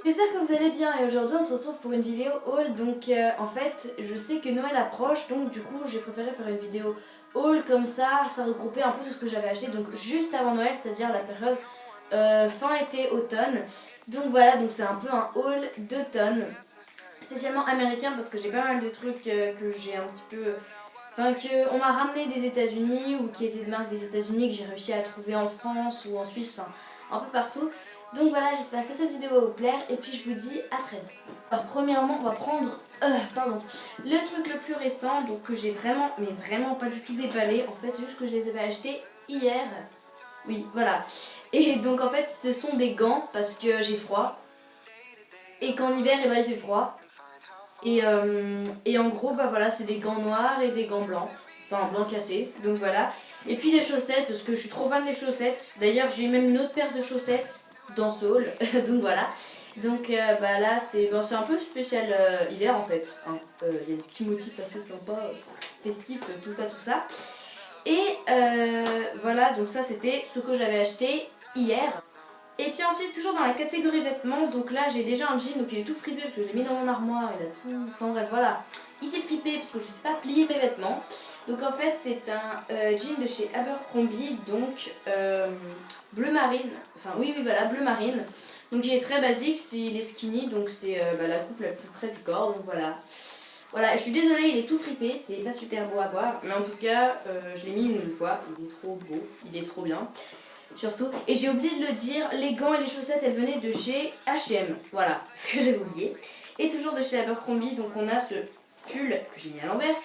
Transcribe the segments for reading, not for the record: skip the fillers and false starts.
J'espère que vous allez bien et aujourd'hui on se retrouve pour une vidéo haul. Donc en fait je sais que Noël approche, donc du coup j'ai préféré faire une vidéo haul comme ça regroupait un peu tout ce que j'avais acheté donc juste avant Noël, c'est-à-dire la période fin été automne. Donc voilà, donc c'est un peu un haul d'automne spécialement américain parce que j'ai pas mal de trucs que j'ai un petit peu... Enfin, qu'on m'a ramené des États-Unis ou qui étaient de marque des États-Unis que j'ai réussi à trouver en France ou en Suisse, enfin, un peu partout. Donc voilà, j'espère que cette vidéo va vous plaire et puis je vous dis à très vite. Alors premièrement, on va prendre le truc le plus récent, donc que j'ai vraiment, mais vraiment pas du tout déballé. En fait, c'est juste que je les avais achetés hier. Oui, voilà. Et donc en fait, ce sont des gants parce que j'ai froid. Et qu'en hiver, il fait froid. Et en gros, bah voilà, c'est des gants noirs et des gants blancs. Enfin, blanc cassé, donc voilà. Et puis des chaussettes, parce que je suis trop fan des chaussettes. D'ailleurs, j'ai même une autre paire de chaussettes dans ce haul, donc voilà. Donc bah là, c'est un peu spécial hiver en fait. Hein. Il y a des petits motifs assez sympas, festifs, tout ça, tout ça. Et voilà, donc ça c'était ce que j'avais acheté hier. Et puis ensuite, toujours dans la catégorie vêtements, donc là j'ai déjà un jean, donc il est tout fripé parce que je l'ai mis dans mon armoire, il a tout... Enfin bref, voilà. Il s'est fripé parce que je sais pas plier mes vêtements. Donc en fait c'est un jean de chez Abercrombie, donc bleu marine, enfin oui voilà, bleu marine. Donc il est très basique, il est skinny, donc c'est la coupe la plus près du corps, donc voilà. Voilà, je suis désolée, il est tout fripé, c'est pas super beau à voir, mais en tout cas je l'ai mis une fois, il est trop beau, il est trop bien. Surtout. Et j'ai oublié de le dire, les gants et les chaussettes, elles venaient de chez H&M. Voilà, ce que j'avais oublié. Et toujours de chez Abercrombie, donc on a ce pull que j'ai mis à l'envers.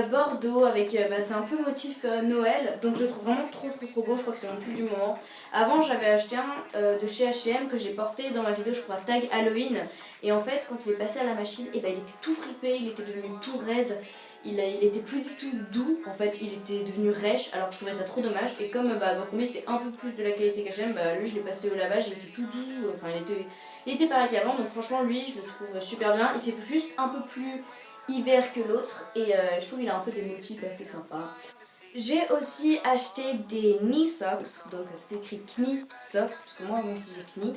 Bordeaux avec, c'est un peu motif Noël, donc je le trouve vraiment trop beau, je crois que c'est mon pull du moment. Avant j'avais acheté un de chez H&M que j'ai porté dans ma vidéo, je crois, tag Halloween. Et en fait quand il est passé à la machine, il était tout fripé, il était devenu tout raide. Il était plus du tout doux, en fait il était devenu rêche, alors que je trouvais ça trop dommage. Et comme Abercrombie c'est un peu plus de la qualité qu'H&M, lui je l'ai passé au lavage, il était tout doux, enfin il était pareil qu'avant. Donc franchement lui je le trouve super bien, il fait juste un peu plus hiver que l'autre et je trouve qu'il a un peu des motifs assez sympas. J'ai aussi acheté des knee socks, donc c'est écrit knee socks, parce que moi avant je disais knee.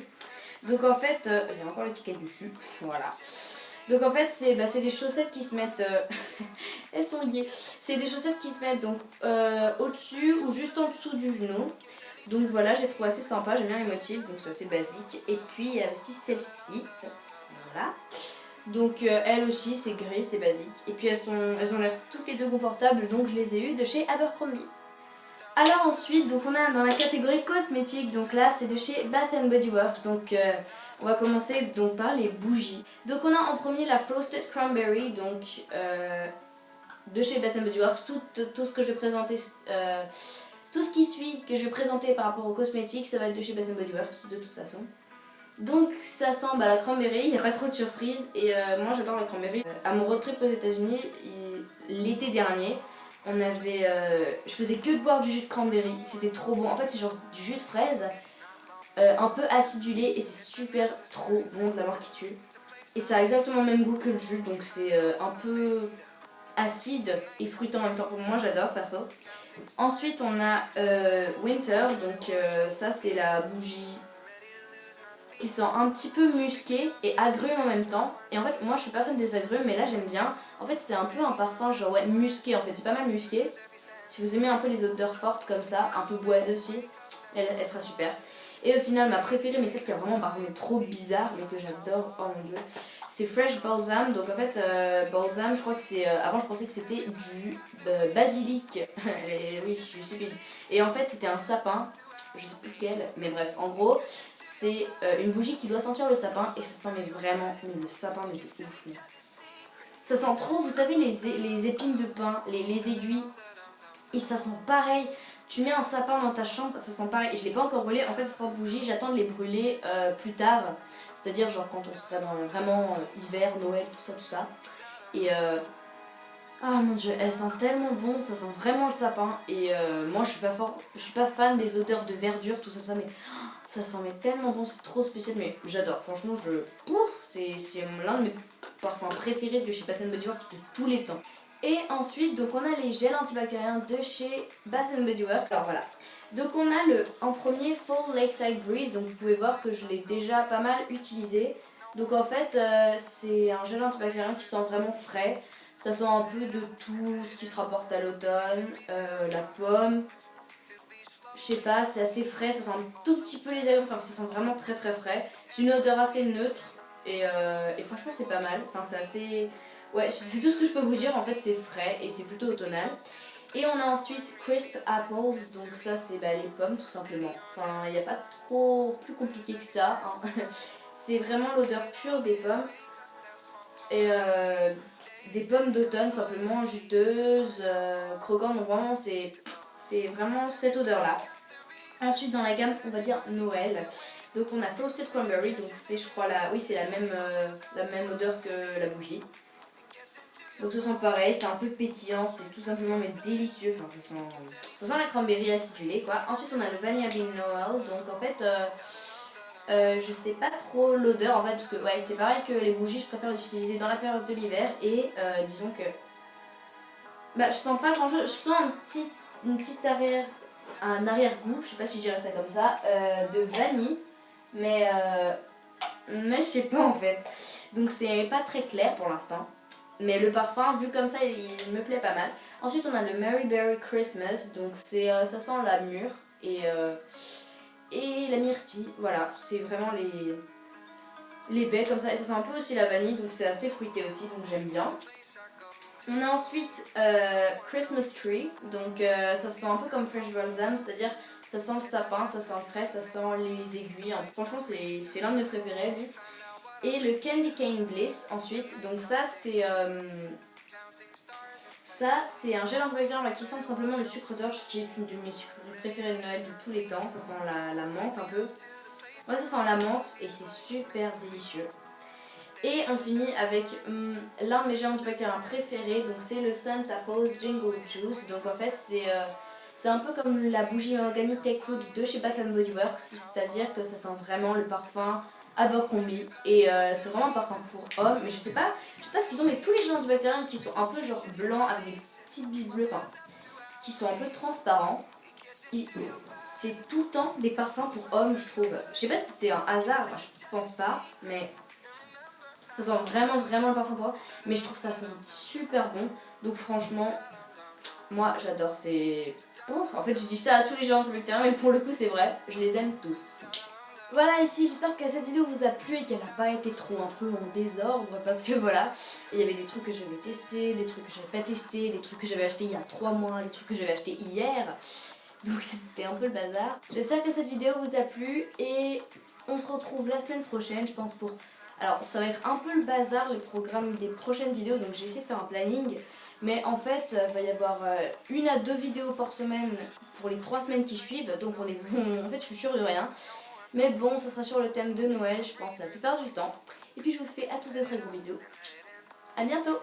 Donc en fait, il y a encore l'étiquette dessus, voilà. Donc en fait c'est des chaussettes qui se mettent, elles sont liées, c'est des chaussettes qui se mettent donc au-dessus ou juste en dessous du genou. Donc voilà, j'ai trouvé assez sympa, j'aime bien les motifs, donc c'est assez basique. Et puis il y a aussi celle-ci, voilà. Donc elle aussi c'est gris, c'est basique. Et puis elles ont l'air toutes les deux confortables, donc je les ai eues de chez Abercrombie. Alors ensuite, donc on a dans la catégorie cosmétique, donc là c'est de chez Bath Body Works. Donc on va commencer donc par les bougies. Donc on a en premier la Frosted Cranberry, donc de chez Bath Body Works. Tout ce que je vais présenter, tout ce qui suit que je vais présenter par rapport aux cosmétiques, ça va être de chez Bath Body Works de toute façon. Donc ça sent la cranberry, il n'y a pas trop de surprise et moi j'adore la cranberry. À mon road trip aux États-Unis l'été dernier, je faisais que de boire du jus de cranberry, c'était trop bon. En fait c'est genre du jus de fraise, un peu acidulé et c'est super trop bon, de la mort qui tue. Et ça a exactement le même goût que le jus, donc c'est un peu acide et fruitant en même temps. Moi j'adore perso. Ensuite on a Winter, donc ça c'est la bougie qui sent un petit peu musqué et agrume en même temps. Et en fait moi je suis pas fan des agrumes mais là j'aime bien. En fait c'est un peu un parfum genre ouais musqué, en fait c'est pas mal musqué. Si vous aimez un peu les odeurs fortes comme ça, un peu boisées aussi, elle sera super. Et au final ma préférée, mais celle qui a vraiment un parfum trop bizarre mais que j'adore, oh mon dieu, c'est Fresh Balsam. Donc en fait balsam je crois que c'est, avant je pensais que c'était du basilic. Et oui je suis stupide. Et en fait c'était un sapin, je sais plus lequel, mais bref en gros c'est une bougie qui doit sentir le sapin et ça sent mais vraiment le sapin mais de ouf. Ça sent trop, vous savez les épines de pin, les aiguilles, et ça sent pareil. Tu mets un sapin dans ta chambre, ça sent pareil. Et je l'ai pas encore brûlé, en fait ces 3 bougies j'attends de les brûler plus tard. C'est-à-dire genre quand on sera dans vraiment hiver, Noël, tout ça. Et ah mon dieu, elle sent tellement bon, ça sent vraiment le sapin. Et moi je suis pas fan des odeurs de verdure, tout ça, mais ça sent mais tellement bon, c'est trop spécial, mais j'adore. Franchement, c'est l'un de mes parfums préférés de chez Bath Body Works de tous les temps. Et ensuite, donc on a les gels antibactériens de chez Bath Body Works. Alors voilà, Donc on a en premier Fall Lakeside Breeze, donc vous pouvez voir que je l'ai déjà pas mal utilisé. Donc en fait c'est un gel antibactérien qui sent vraiment frais. Ça sent un peu de tout ce qui se rapporte à l'automne, la pomme. Je sais pas, c'est assez frais, ça sent un tout petit peu les agrumes, enfin ça sent vraiment très très frais. C'est une odeur assez neutre et franchement c'est pas mal. Enfin c'est assez... Ouais, c'est tout ce que je peux vous dire, en fait c'est frais et c'est plutôt automnal. Et on a ensuite Crisp Apples, donc ça c'est les pommes tout simplement. Enfin il n'y a pas trop plus compliqué que ça, hein. C'est vraiment l'odeur pure des pommes. Et des pommes d'automne simplement juteuses, croquantes, donc vraiment c'est vraiment cette odeur là. Ensuite dans la gamme on va dire Noël, donc on a Frosted Cranberry, donc c'est je crois oui c'est la même odeur que la bougie. Donc ça sent pareil, c'est un peu pétillant, c'est tout simplement mais délicieux, enfin ça sent la cranberry acidulée quoi. Ensuite on a le Vanilla Bean Noel, donc en fait je sais pas trop l'odeur en fait, parce que ouais c'est pareil que les bougies, je préfère les utiliser dans la période de l'hiver et disons que je sens pas grand chose, je sens un arrière-goût, je sais pas si je dirais ça comme ça, de vanille, mais je sais pas en fait. Donc c'est pas très clair pour l'instant. Mais le parfum, vu comme ça, il me plaît pas mal. Ensuite, on a le Mary Berry Christmas. Donc ça sent la mûre et la myrtille. Voilà, c'est vraiment les baies comme ça. Et ça sent un peu aussi la vanille, donc c'est assez fruité aussi, donc j'aime bien. On a ensuite Christmas Tree, donc ça sent un peu comme Fresh Balsam, c'est-à-dire ça sent le sapin, ça sent le frais, ça sent les aiguilles. Franchement, c'est l'un de mes préférés, lui. Et le Candy Cane Bliss ensuite, donc ça c'est un gel antibactérien qui sent tout simplement le sucre d'orge, qui est une de mes sucreries préférées de Noël de tous les temps. Ça sent la menthe un peu. Moi ça sent la menthe et c'est super délicieux. Et on finit avec l'un de mes gels antibactériens préférés, donc c'est le Santa Claus Jingle Juice. Donc en fait c'est un peu comme la bougie organique Techwood de chez Bath Body Works, c'est-à-dire que ça sent vraiment le parfum Abercrombie et c'est vraiment un parfum pour hommes, mais je sais pas ce qu'ils ont, mais tous les gels antibactériens qui sont un peu genre blancs avec des petites billes bleues, enfin qui sont un peu transparents, c'est tout le temps des parfums pour hommes, je trouve. Je sais pas si c'était un hasard, je pense pas, mais ça sent vraiment vraiment le parfum pour hommes, mais je trouve ça sent super bon, donc franchement moi j'adore. C'est en fait je dis ça à tous les gens antibactériens, mais pour le coup c'est vrai, je les aime tous. Voilà les filles, j'espère que cette vidéo vous a plu et qu'elle n'a pas été trop un peu en désordre, parce que voilà, il y avait des trucs que j'avais testés, des trucs que j'avais pas testés, des trucs que j'avais achetés il y a 3 mois, des trucs que j'avais achetés hier, donc c'était un peu le bazar. J'espère que cette vidéo vous a plu et on se retrouve la semaine prochaine, je pense pour... Alors ça va être un peu le bazar, le programme des prochaines vidéos, donc j'ai essayé de faire un planning. Mais en fait, il va y avoir 1 à 2 vidéos par semaine pour les 3 semaines qui suivent, donc en fait je suis sûre de rien. Mais bon, ça sera sur le thème de Noël, je pense, la plupart du temps. Et puis je vous fais à tous de très gros bisous. À bientôt!